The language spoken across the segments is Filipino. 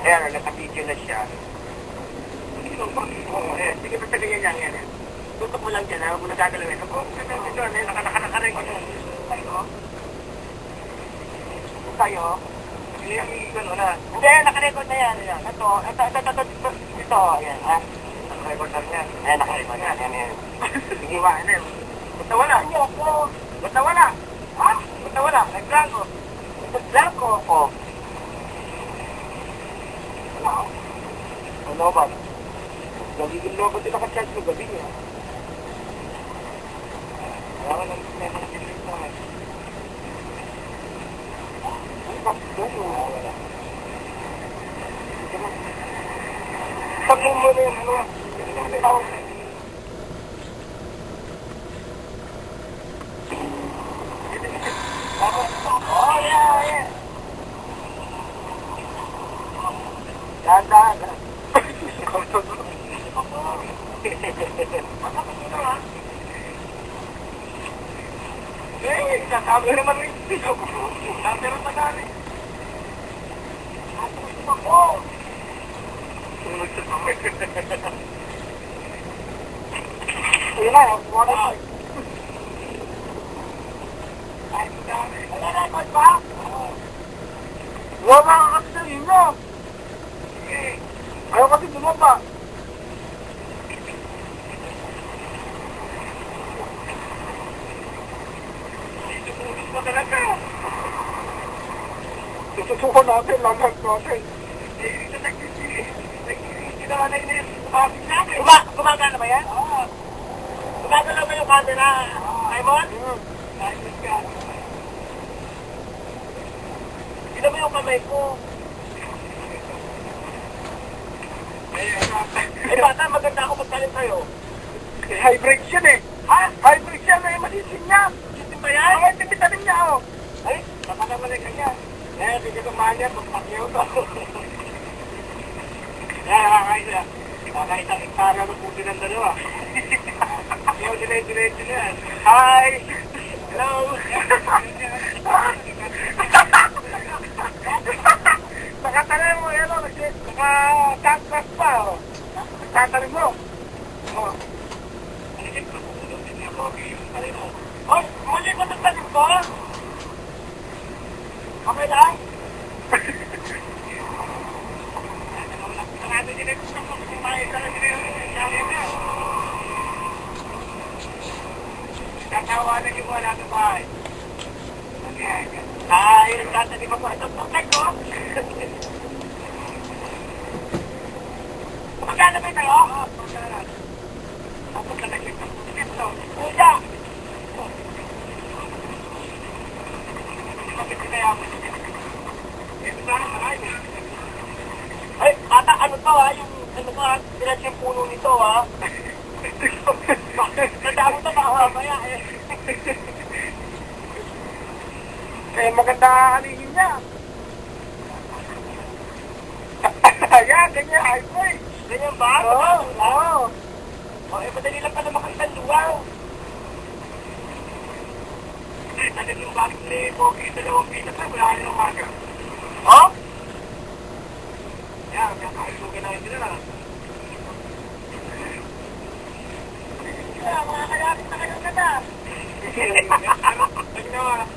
Ayan, naka-video na siya. Sige pa sabihin yan, yan. Tutok mo lang dyan, ha? Huwag mo nagagalawin. Ako, ito, naka-rin ko na. Tayo. Hindi, naka-record na yan. Ito, ayan, ha? Naka-record na yan. Ayan, naka-record na yan. Sige, ba, ano yun? Ba't nawala? Ba't nawala? Ha? Ba't nawala? Nag-blanco. Nag-blanco ako. Ano ba? Nagiging lobo din naka-charge mo gabi niya. Kaya ka lang may mga dilis naman. Ano ba? Doon mo wala. Sabihin mo na yun, ano? Oh, yeah. Dahan. Eh, sasabi naman rin dito. Sabi rin madali. Ako. Ayun na, wala. Wala na, ba? Wala ka kasi sa inyo. Ayaw kasi bumaba. Susuko natin, lahat natin. Gumagana ba yan? Oo. Gumagana ba yung camera, Raymond? Ayos ka. Hindi mo yung kamay ko. Eh, bata, maganda ako magtalim sa'yo. High brakes yan eh. Ha? High brakes yan eh, masisin niya. Sisin ba yan? Oo, timitalim niya ako. Ay, napakamali ka niya. Eh, hindi ka tumahan niya, pagpakyaw to. Kaya, kakaisa iktara ng puti ng dalawa. Yung diretso na yan. Hi! Hello! Nakatalim mo yan, naka-tankras pa, oh. Nakatalim mo. Oh. Oh, muli ko nagtalim ko? Okay lang? Tatawanan yung wala sa bahay. Ay, nagtatanim ako itong pakag ko. Magkano ba ito? Oo, magkano. Tapos na nagkita. Ito, puja! Kapit na yan. Ito na, marami. Ay, ata, ano to ha? Yung, ano to ha? Diretso yung puno nito ha? Nadamo to mamaya eh. Eh, maganda alihin niya. Ayan, ganyan, highway. Ganyan ba? Oo. O, eh, madali lang pala makitang luwaw. Eh, talag yung bakit ni Pogi, dalawang pitas na, wala ka ng umaga. Oh? Ayan, kakaisugan na yun nila. Mga kalapit na kayo na.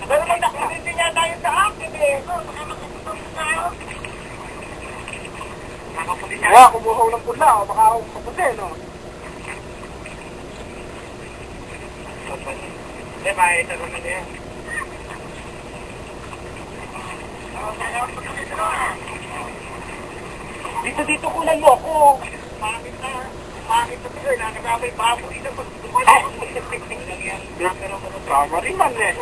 Pero may nakulitin niya tayo sa akin eh. Baka makaputong tayo. Kaya kumuhaw ng pula, baka ako maputi, no? Hindi, makita naman niya. Dito kunan mo ako. Pangit na ito, nakakabay babo. Ito, cameraman eh.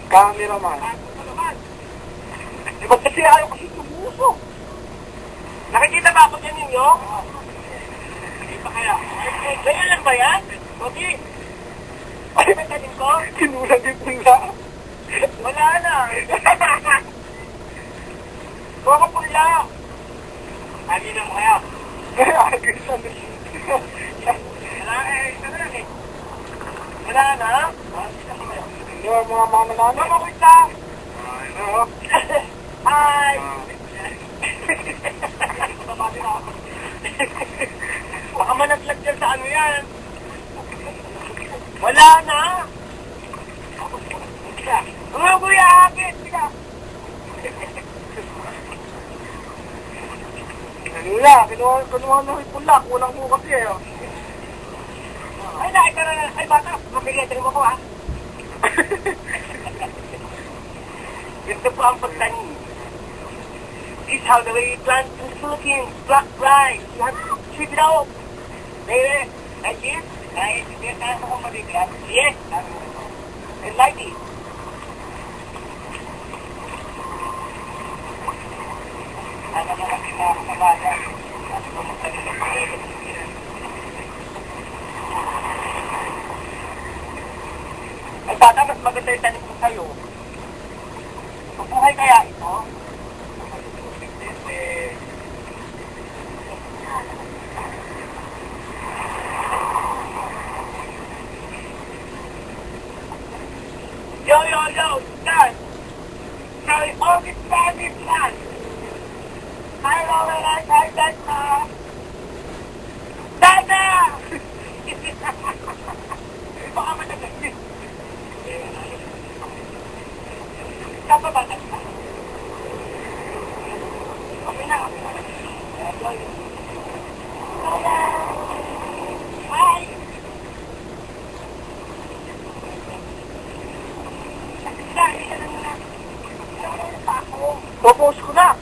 Cameraman. Di ba kasi ayaw kasi tumusok? Nakikita ba ako dyan ninyo? Hindi pa kaya. Ganyan lang ba yan? Bogi? Ay, may tanim ko? Kinulang yung pula. Wala na. Huwag ko pula. Lagi na mo kaya. Agis na rin. Wala eh. Ito na lang eh. Wala na? Hindi mga namin. Mamawit na. Hi. Baka managlag dyan sa ano yan. Wala na. Mga kuya, akit. Sige. Kanina, kinuha ng pula. Kulang po kasi eh. Ay, nakita na. Ay, bata. Mabigay mo ko ha. Ito po ang pagtanim. This is how the way you plant in the Philippines. Black rice. You have to sweep it out. There, like this. Right? Yes, ano kung mabigla? Yes. And like this. Ano na lang kinakabada? Ano na magtanim ng pagkakas? Ay, bata, mas maganda yung tanim ko sa'yo. Mabuhay kaya ito? Yo, Dad! Sorry, all this family plan! Hi, Lola! Hi, Dad, ma! Dada! Baka matagay. Saan ba? Okay na. Hi! Popost ko na.